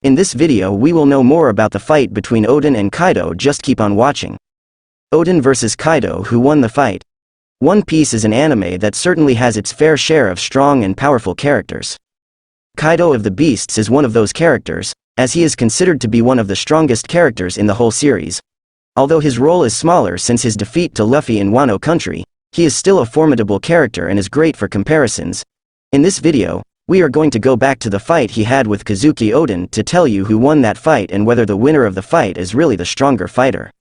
In this video we will know more about the fight between Oden and Kaido, just keep on watching. Oden vs Kaido, who won the fight? One Piece is an anime that certainly has its fair share of strong and powerful characters. Kaido of the Beasts is one of those characters, as he is considered to be one of the strongest characters in the whole series. Although his role is smaller since his defeat to Luffy in Wano country, he is still a formidable character and is great for comparisons. In this video, we are going to go back to the fight he had with Kazuki Oden to tell you who won that fight and whether the winner of the fight is really the stronger fighter.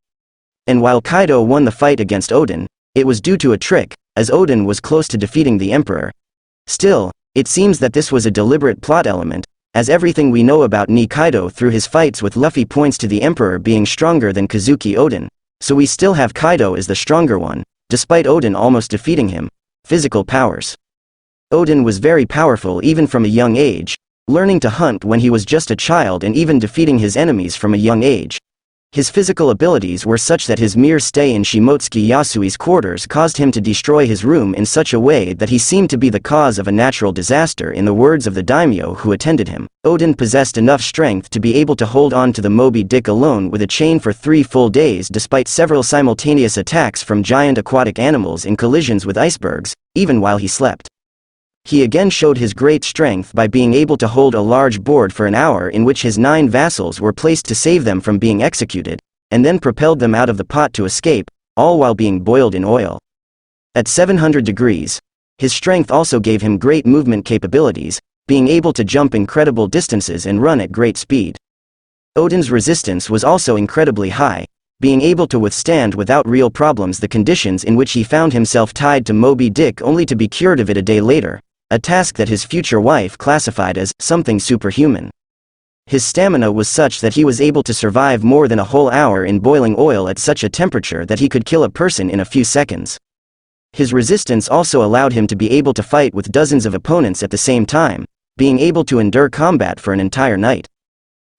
And while Kaido won the fight against Oden, it was due to a trick, as Oden was close to defeating the Emperor. Still, it seems that this was a deliberate plot element, as everything we know about Kaido through his fights with Luffy points to the Emperor being stronger than Kazuki Oden, so we still have Kaido as the stronger one, despite Oden almost defeating him. Physical powers. Oden was very powerful even from a young age, learning to hunt when he was just a child and even defeating his enemies from a young age. His physical abilities were such that his mere stay in Shimotsuki Yasui's quarters caused him to destroy his room in such a way that he seemed to be the cause of a natural disaster, in the words of the daimyo who attended him. Oden possessed enough strength to be able to hold on to the Moby Dick alone with a chain for 3 full days despite several simultaneous attacks from giant aquatic animals in collisions with icebergs, even while he slept. He again showed his great strength by being able to hold a large board for an hour in which his 9 vassals were placed to save them from being executed, and then propelled them out of the pot to escape, all while being boiled in oil. At 700 degrees, his strength also gave him great movement capabilities, being able to jump incredible distances and run at great speed. Oden's resistance was also incredibly high, being able to withstand without real problems the conditions in which he found himself tied to Moby Dick only to be cured of it a day later. A task that his future wife classified as something superhuman. His stamina was such that he was able to survive more than a whole hour in boiling oil at such a temperature that he could kill a person in a few seconds. His resistance also allowed him to be able to fight with dozens of opponents at the same time, being able to endure combat for an entire night.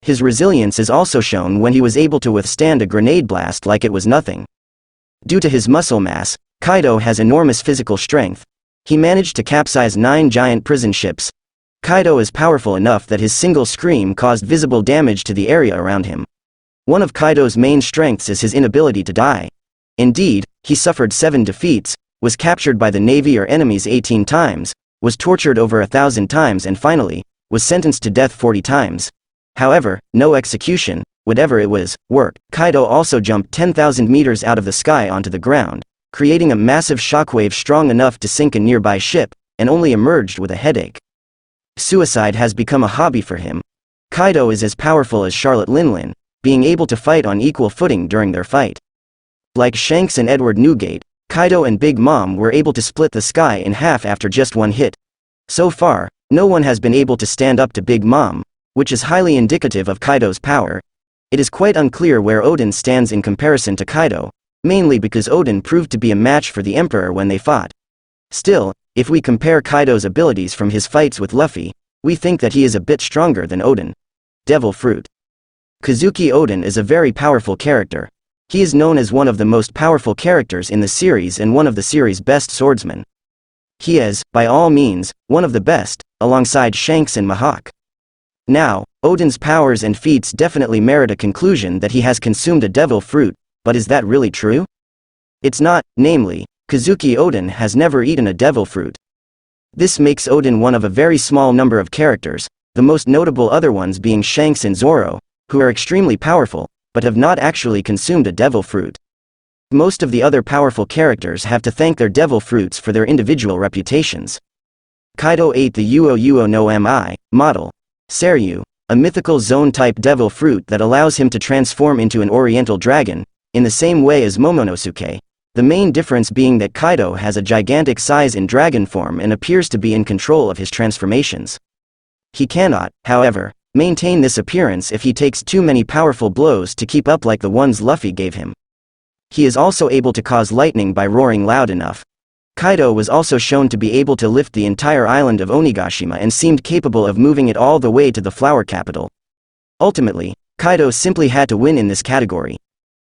His resilience is also shown when he was able to withstand a grenade blast like it was nothing. Due to his muscle mass, Kaido has enormous physical strength. He managed to capsize 9 giant prison ships. Kaido is powerful enough that his single scream caused visible damage to the area around him. One of Kaido's main strengths is his inability to die. Indeed, he suffered 7 defeats, was captured by the Navy or enemies 18 times, was tortured over 1,000 times and finally, was sentenced to death 40 times. However, no execution, whatever it was, worked. Kaido also jumped 10,000 meters out of the sky onto the ground, creating a massive shockwave strong enough to sink a nearby ship, and only emerged with a headache. Suicide has become a hobby for him. Kaido is as powerful as Charlotte Linlin, being able to fight on equal footing during their fight. Like Shanks and Edward Newgate, Kaido and Big Mom were able to split the sky in half after just one hit. So far, no one has been able to stand up to Big Mom, which is highly indicative of Kaido's power. It is quite unclear where Oden stands in comparison to Kaido, mainly because Oden proved to be a match for the Emperor when they fought. Still, if we compare Kaido's abilities from his fights with Luffy, we think that he is a bit stronger than Oden. Devil Fruit. Kazuki Oden is a very powerful character. He is known as one of the most powerful characters in the series and one of the series' best swordsmen. He is, by all means, one of the best, alongside Shanks and Mihawk. Now, Oden's powers and feats definitely merit a conclusion that he has consumed a devil fruit. But is that really true? It's not, namely, Kazuki Oden has never eaten a devil fruit. This makes Oden one of a very small number of characters, the most notable other ones being Shanks and Zoro, who are extremely powerful, but have not actually consumed a devil fruit. Most of the other powerful characters have to thank their devil fruits for their individual reputations. Kaido ate the Uo no Mi model, Seryu, a mythical zone-type devil fruit that allows him to transform into an oriental dragon, in the same way as Momonosuke, the main difference being that Kaido has a gigantic size in dragon form and appears to be in control of his transformations. He cannot, however, maintain this appearance if he takes too many powerful blows to keep up like the ones Luffy gave him. He is also able to cause lightning by roaring loud enough. Kaido was also shown to be able to lift the entire island of Onigashima and seemed capable of moving it all the way to the flower capital. Ultimately, Kaido simply had to win in this category.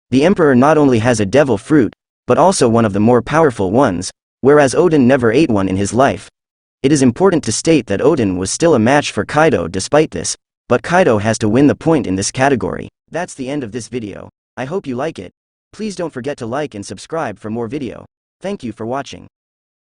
The Emperor not only has a devil fruit, but also one of the more powerful ones, whereas Oden never ate one in his life. It is important to state that Oden was still a match for Kaido despite this, but Kaido has to win the point in this category. That's the end of this video. I hope you like it. Please don't forget to like and subscribe for more video. Thank you for watching.